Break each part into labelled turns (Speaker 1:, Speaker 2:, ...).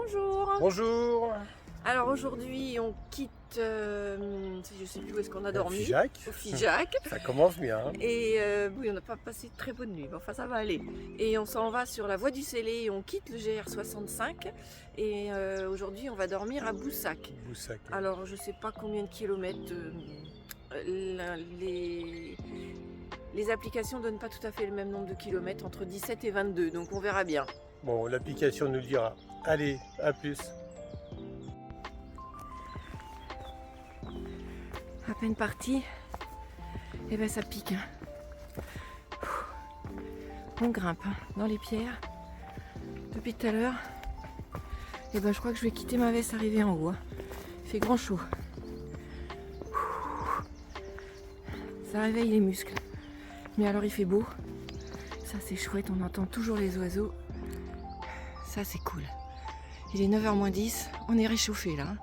Speaker 1: Bonjour.
Speaker 2: Bonjour.
Speaker 1: Alors aujourd'hui on quitte, je sais plus où est-ce qu'on a dormi.
Speaker 2: Figeac.
Speaker 1: Au Figeac.
Speaker 2: Ça commence bien.
Speaker 1: Et oui, on n'a pas passé de très bonne nuit, mais enfin ça va aller. Et on s'en va sur la voie du Célé et on quitte le GR65. Et aujourd'hui on va dormir à Boussac.
Speaker 2: Boussac.
Speaker 1: Alors je sais pas combien de kilomètres. Les applications donnent pas tout à fait le même nombre de kilomètres, entre 17 et 22, donc on verra bien.
Speaker 2: Bon, l'application nous le dira. Allez, à plus.
Speaker 1: À peine parti, et ben ça pique. Hein. On grimpe dans les pierres depuis tout à l'heure. Et ben je crois que je vais quitter ma veste arrivée en haut. Hein. Il fait grand chaud. Ça réveille les muscles. Mais alors il fait beau. Ça c'est chouette, on entend toujours les oiseaux. Ça c'est cool. Il est 9h moins 10, on est réchauffé là.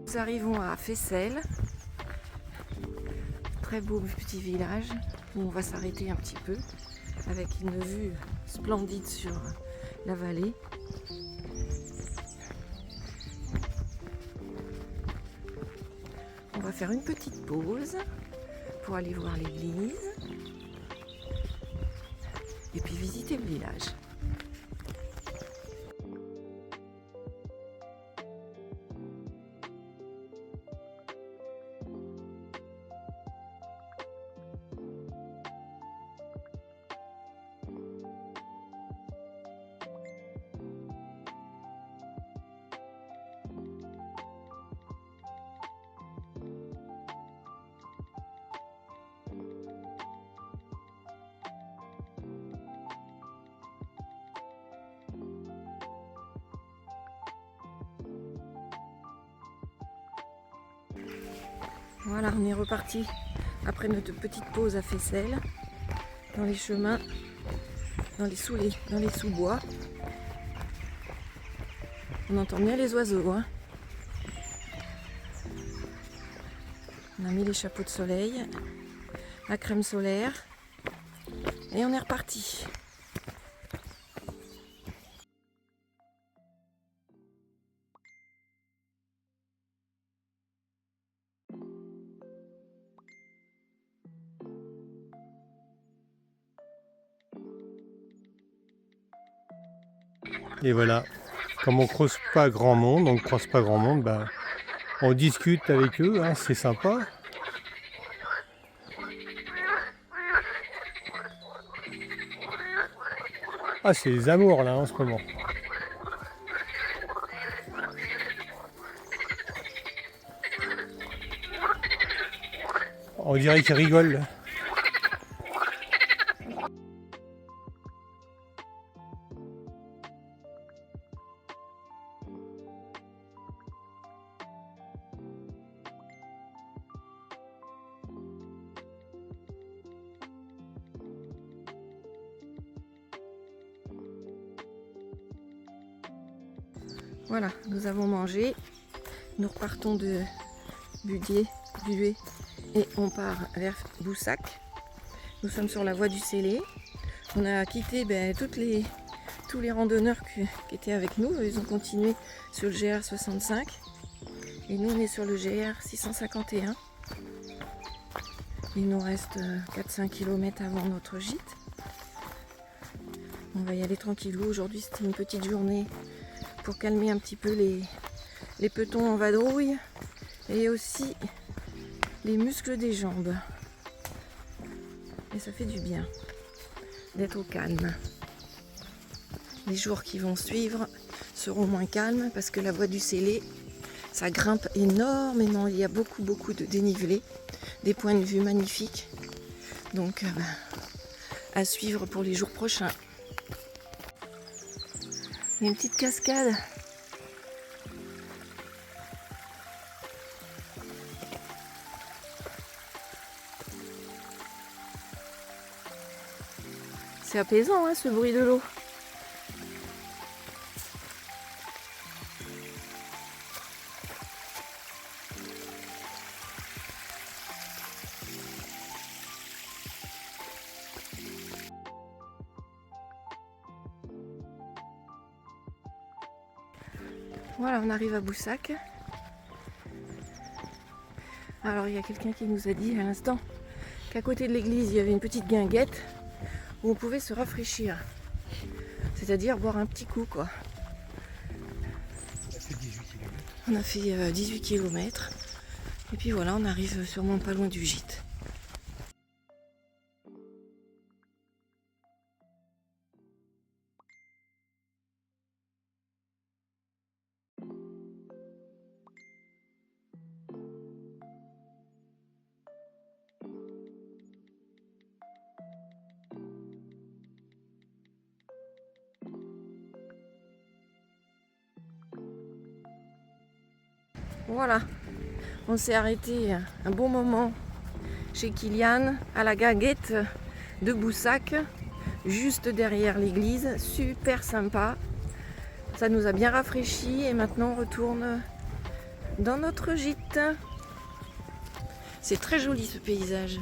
Speaker 1: Nous arrivons à Fessel, très beau petit village où on va s'arrêter un petit peu avec une vue splendide sur la vallée. On va faire une petite pause pour aller voir l'église et puis visiter le village. Voilà, on est reparti après notre petite pause à Fessel, dans les chemins, dans les sous-bois. On entend bien les oiseaux. Hein. On a mis les chapeaux de soleil, la crème solaire, et on est reparti.
Speaker 2: Et voilà. Comme on croise pas grand monde, on discute avec eux, hein, c'est sympa. Ah, c'est les amours là en ce moment. On dirait qu'ils rigolent.
Speaker 1: Voilà, nous avons mangé. Nous repartons de Buet et on part vers Boussac. Nous sommes sur la voie du Célé. On a quitté tous les randonneurs qui étaient avec nous. Ils ont continué sur le GR65. Et nous, on est sur le GR651. Il nous reste 4-5 km avant notre gîte. On va y aller tranquillou. Aujourd'hui, c'était une petite journée pour calmer un petit peu les petons en vadrouille et aussi les muscles des jambes. Et ça fait du bien d'être au calme. Les jours qui vont suivre seront moins calmes parce que la voie du Célé, ça grimpe énormément. Il y a beaucoup de dénivelé, des points de vue magnifiques. Donc à suivre pour les jours prochains. Il y a une petite cascade. C'est apaisant hein, ce bruit de l'eau. Voilà, on arrive à Boussac. Alors il y a quelqu'un qui nous a dit à l'instant qu'à côté de l'église il y avait une petite guinguette où on pouvait se rafraîchir. C'est-à-dire boire un petit coup quoi. On a fait 18 km. Et puis voilà, on arrive sûrement pas loin du gîte. Voilà, on s'est arrêté un bon moment chez Kylian à la guinguette de Boussac, juste derrière l'église, super sympa. Ça nous a bien rafraîchi et maintenant on retourne dans notre gîte. C'est très joli ce paysage.